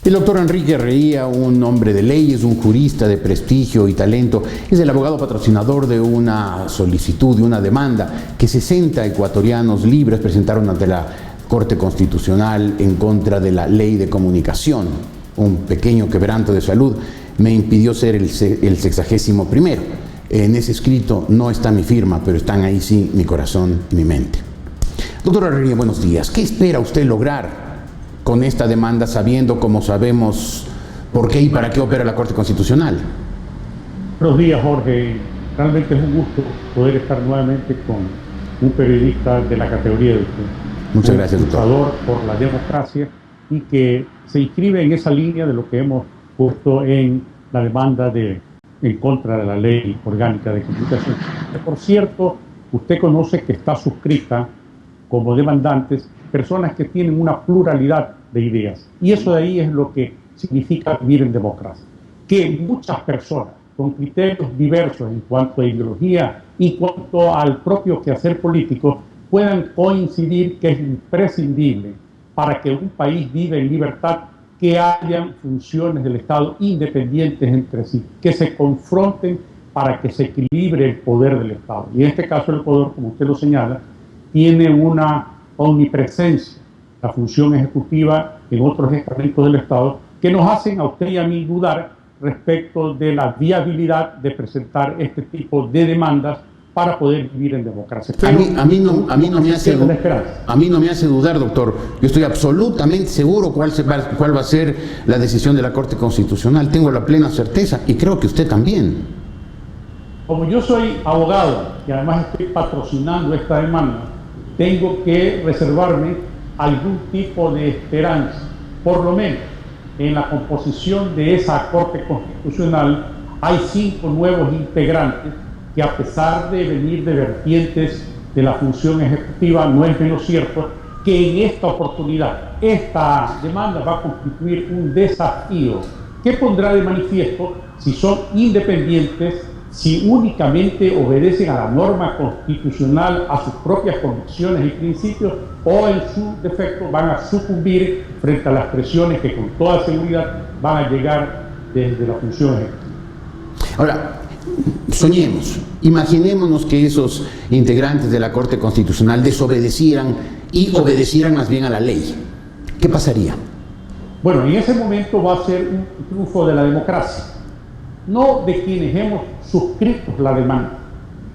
El doctor Enrique Reía, un hombre de leyes, un jurista de prestigio y talento, es el abogado patrocinador de una solicitud, de una demanda que 60 ecuatorianos libres presentaron ante la Corte Constitucional en contra de la Ley de Comunicación. Un pequeño quebranto de salud me impidió ser el 61º. En ese escrito no está mi firma, pero están ahí sí mi corazón y mi mente. Doctor Reía, buenos días. ¿Qué espera usted lograr con esta demanda, sabiendo, como sabemos, por qué y para qué opera la Corte Constitucional? Buenos días, Jorge. Realmente es un gusto poder estar nuevamente con un periodista de la categoría de usted. Muchas gracias, doctor. Un luchador por la democracia y que se inscribe en esa línea de lo que hemos puesto en la demanda en contra de la Ley Orgánica de Comunicación. Por cierto, usted conoce que está suscrita como demandantes personas que tienen una pluralidad de ideas. Y eso de ahí es lo que significa vivir en democracia. Que muchas personas con criterios diversos en cuanto a ideología y cuanto al propio quehacer político puedan coincidir que es imprescindible para que un país viva en libertad que hayan funciones del Estado independientes entre sí, que se confronten para que se equilibre el poder del Estado. Y en este caso el Ecuador, como usted lo señala, tiene una omnipresencia, la función ejecutiva en otros estamentos del Estado, que nos hacen a usted y a mí dudar respecto de la viabilidad de presentar este tipo de demandas para poder vivir en democracia. A mí no me hace dudar, doctor. Yo estoy absolutamente seguro cuál va a ser la decisión de la Corte Constitucional. Tengo la plena certeza y creo que usted también. Como yo soy abogado y además estoy patrocinando esta demanda, tengo que reservarme algún tipo de esperanza. Por lo menos en la composición de esa Corte Constitucional hay 5 nuevos integrantes que, a pesar de venir de vertientes de la función ejecutiva, no es menos cierto que en esta oportunidad esta demanda va a constituir un desafío que pondrá de manifiesto si son independientes, si únicamente obedecen a la norma constitucional, a sus propias convicciones y principios, o en su defecto van a sucumbir frente a las presiones que con toda seguridad van a llegar desde la función ejecutiva. Ahora, soñemos, imaginémonos que esos integrantes de la Corte Constitucional desobedecieran y obedecieran más bien a la ley. ¿Qué pasaría? Bueno, en ese momento va a ser un triunfo de la democracia, no de quienes hemos suscrito la demanda,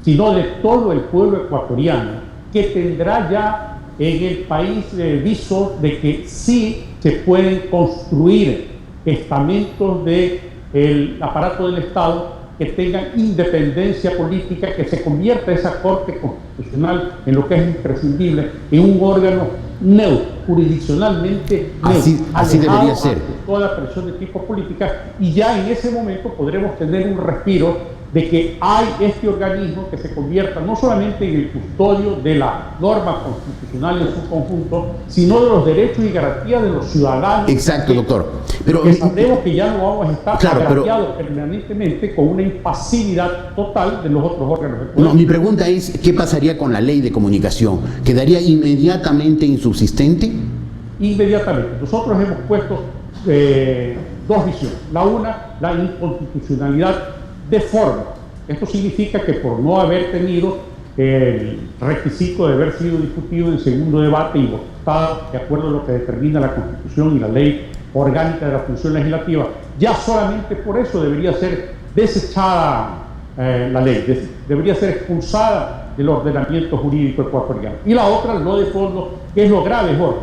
sino de todo el pueblo ecuatoriano, que tendrá ya en el país viso de que sí se pueden construir estamentos del aparato del Estado que tengan independencia política, que se convierta esa Corte Constitucional en lo que es imprescindible, en un órgano neutro, jurisdiccionalmente neutro, así debería ser. Ante toda presión de tipo política, y ya en ese momento podremos tener un respiro de que hay este organismo que se convierta no solamente en el custodio de la norma constitucional en su conjunto, sino de los derechos y garantías de los ciudadanos. Exacto, doctor. Pero sabemos que ya no vamos a estar agraciados permanentemente con una impasividad total de los otros órganos del poder. No, mi pregunta es, ¿qué pasaría con la Ley de Comunicación? ¿Quedaría inmediatamente insubsistente? Inmediatamente. Nosotros hemos puesto 2 visiones. La una, la inconstitucionalidad de forma. Esto significa que por no haber tenido el requisito de haber sido discutido en segundo debate y votado de acuerdo a lo que determina la Constitución y la Ley Orgánica de la Función Legislativa, ya solamente por eso debería ser desechada la ley, debería ser expulsada del ordenamiento jurídico ecuatoriano. Y la otra, lo de fondo, que es lo grave, Jorge.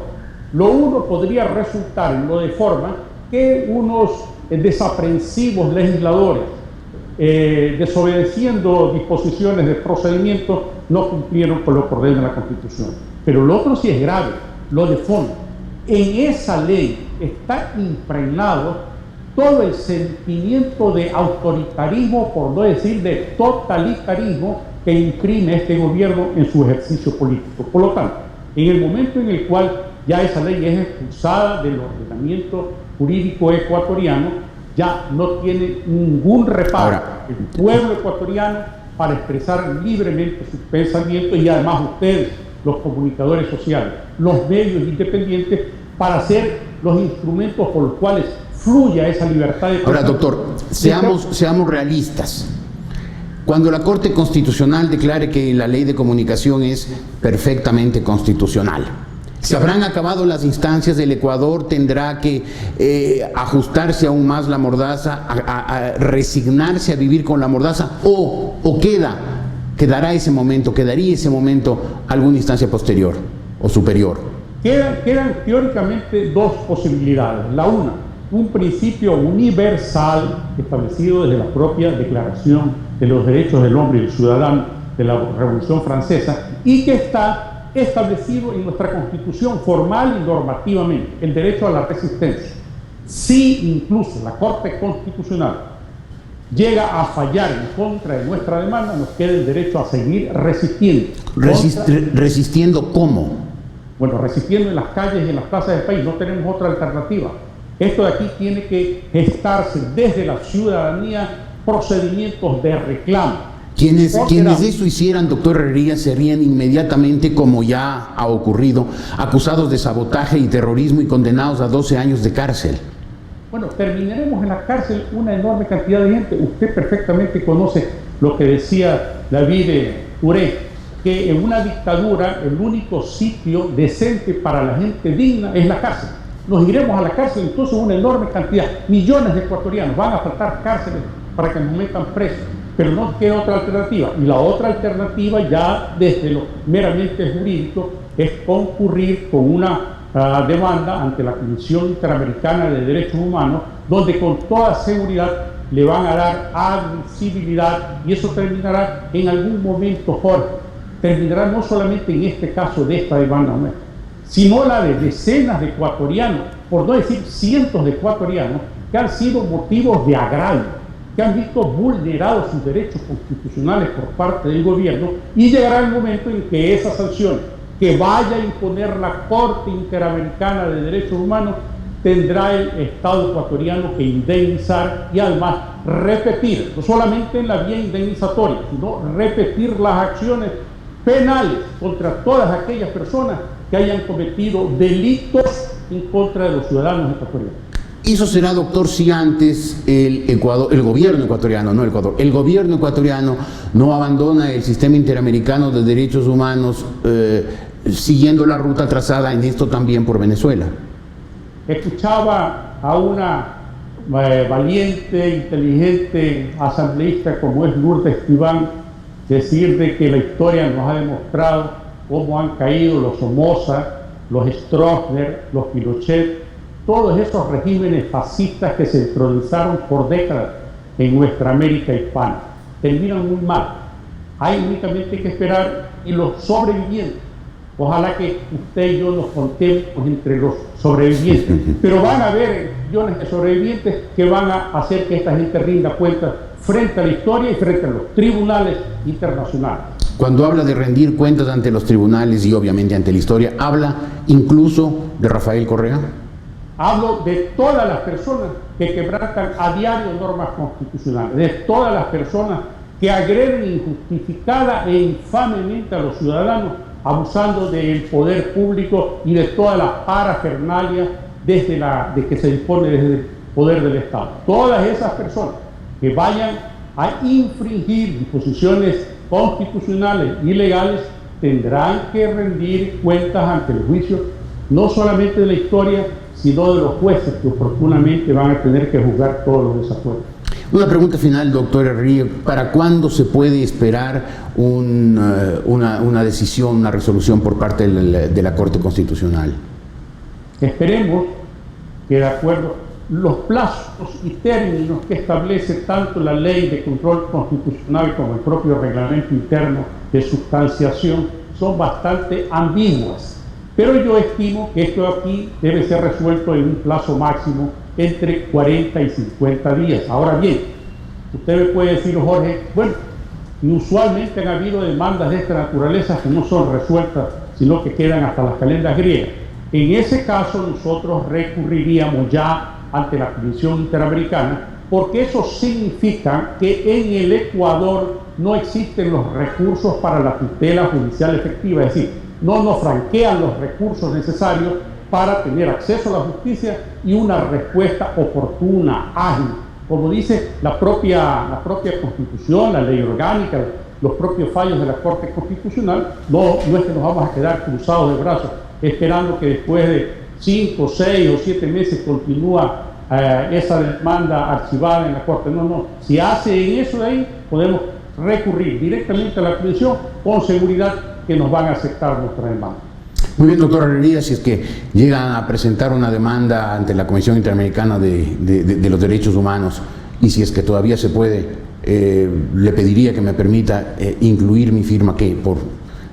Lo uno podría resultar en lo de forma que unos desaprensivos legisladores, desobedeciendo disposiciones de procedimiento, no cumplieron con lo que ordena la Constitución. Pero lo otro sí es grave, lo de fondo. En esa ley está impregnado todo el sentimiento de autoritarismo, por no decir de totalitarismo, que imprime este gobierno en su ejercicio político. Por lo tanto, en el momento en el cual ya esa ley es expulsada del ordenamiento jurídico ecuatoriano, ya no tiene ningún reparo el pueblo ecuatoriano para expresar libremente sus pensamientos, y además ustedes, los comunicadores sociales, los medios independientes, para hacer los instrumentos por los cuales fluya esa libertad de... Ahora, doctor, seamos realistas. Cuando la Corte Constitucional declare que la ley de comunicación es perfectamente constitucional, ¿se habrán acabado las instancias del Ecuador? ¿Tendrá que ajustarse aún más la mordaza, a resignarse a vivir con la mordaza? ¿O quedaría ese momento alguna instancia posterior o superior? Quedan teóricamente dos posibilidades. La una, un principio universal establecido desde la propia Declaración de los Derechos del Hombre y del Ciudadano de la Revolución Francesa, y que está establecido en nuestra Constitución formal y normativamente, el derecho a la resistencia. Si incluso la Corte Constitucional llega a fallar en contra de nuestra demanda, nos queda el derecho a seguir resistiendo. ¿Resistiendo cómo? Bueno, resistiendo en las calles y en las plazas del país. No tenemos otra alternativa. Esto de aquí tiene que gestarse desde la ciudadanía procedimientos de reclamo. Quienes eso hicieran, doctor Herrería, serían inmediatamente, como ya ha ocurrido, acusados de sabotaje y terrorismo y condenados a 12 años de cárcel. Bueno, terminaremos en la cárcel una enorme cantidad de gente. Usted perfectamente conoce lo que decía David Touré, que en una dictadura el único sitio decente para la gente digna es la cárcel. Nos iremos a la cárcel, entonces una enorme cantidad, millones de ecuatorianos, van a faltar cárceles para que nos metan presos, pero no queda otra alternativa. Y la otra alternativa, ya desde lo meramente jurídico, es concurrir con una demanda ante la Comisión Interamericana de Derechos Humanos, donde con toda seguridad le van a dar admisibilidad, y eso terminará en algún momento, Jorge, terminará no solamente en este caso de esta demanda nuestra, sino la de decenas de ecuatorianos, por no decir cientos de ecuatorianos, que han sido motivos de agravio, que han visto vulnerados sus derechos constitucionales por parte del gobierno, y llegará el momento en que esas sanciones que vaya a imponer la Corte Interamericana de Derechos Humanos tendrá el Estado ecuatoriano que indemnizar y además repetir, no solamente en la vía indemnizatoria, sino repetir las acciones penales contra todas aquellas personas que hayan cometido delitos en contra de los ciudadanos ecuatorianos. Eso será, doctor, si antes el gobierno ecuatoriano, no el Ecuador, el gobierno ecuatoriano no abandona el sistema interamericano de derechos humanos, siguiendo la ruta trazada en esto también por Venezuela. Escuchaba a una valiente, inteligente asambleísta como es Lourdes Escriván decir de que la historia nos ha demostrado cómo han caído los Somoza, los Stroessner, los Pinochet, todos esos regímenes fascistas que se entronizaron por décadas en nuestra América hispana. Terminan muy mal. Hay únicamente que esperar en los sobrevivientes. Ojalá que usted y yo nos contemos entre los sobrevivientes, pero van a haber millones de sobrevivientes que van a hacer que esta gente rinda cuentas frente a la historia y frente a los tribunales internacionales. Cuando habla de rendir cuentas ante los tribunales y obviamente ante la historia, ¿habla incluso de Rafael Correa? Hablo de todas las personas que quebrantan a diario normas constitucionales, de todas las personas que agreden injustificada e infamemente a los ciudadanos, abusando del poder público y de toda la parafernalia de que se dispone desde el poder del Estado. Todas esas personas que vayan a infringir disposiciones constitucionales y legales tendrán que rendir cuentas ante el juicio, no solamente de la historia, sino de los jueces que oportunamente van a tener que juzgar todos los desacuerdos. Una pregunta final, doctor Herrería. ¿Para cuándo se puede esperar una decisión, una resolución por parte de la Corte Constitucional? Esperemos que, de acuerdo los plazos y términos que establece tanto la Ley de Control Constitucional como el propio reglamento interno de sustanciación, son bastante ambiguas. Pero yo estimo que esto aquí debe ser resuelto en un plazo máximo entre 40 y 50 días. Ahora bien, usted me puede decir, Jorge, bueno, usualmente han habido demandas de esta naturaleza que no son resueltas, sino que quedan hasta las calendas griegas. En ese caso nosotros recurriríamos ya ante la Comisión Interamericana, porque eso significa que en el Ecuador no existen los recursos para la tutela judicial efectiva, es decir, no nos franquean los recursos necesarios para tener acceso a la justicia y una respuesta oportuna, ágil. Como dice la propia Constitución, la ley orgánica, los propios fallos de la Corte Constitucional, no es que nos vamos a quedar cruzados de brazos esperando que después de 5, 6 o 7 meses continúa esa demanda archivada en la Corte. No. Si hacen eso de ahí, podemos recurrir directamente a la Comisión con seguridad que nos van a aceptar nuestra demanda. Muy bien, doctor Herrería, si es que llegan a presentar una demanda ante la Comisión Interamericana de los Derechos Humanos y si es que todavía se puede, le pediría que me permita incluir mi firma que por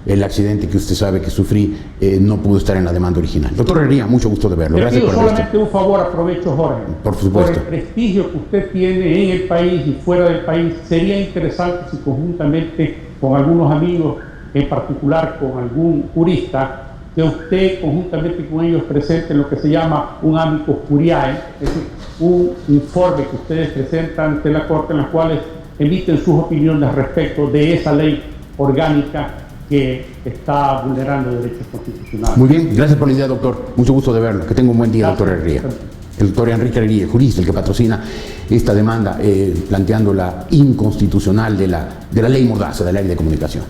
el accidente que usted sabe que sufrí no pudo estar en la demanda original. Doctor Herrería, mucho gusto de verlo. Gracias por solamente esto. Un favor, aprovecho, Jorge. Por supuesto. Por el prestigio que usted tiene en el país y fuera del país, sería interesante si conjuntamente con algunos amigos, en particular con algún jurista, que usted conjuntamente con ellos presente lo que se llama un amicus curiae, es decir, un informe que ustedes presentan ante la Corte en las cuales emiten sus opiniones respecto de esa ley orgánica que está vulnerando derechos constitucionales. Muy bien, gracias por la idea, doctor. Mucho gusto de verlo. Que tenga un buen día, doctor Herrería. El doctor Enrique Herrería, jurista, el que patrocina esta demanda planteando la inconstitucional de la ley Mordaza, de la ley de comunicación.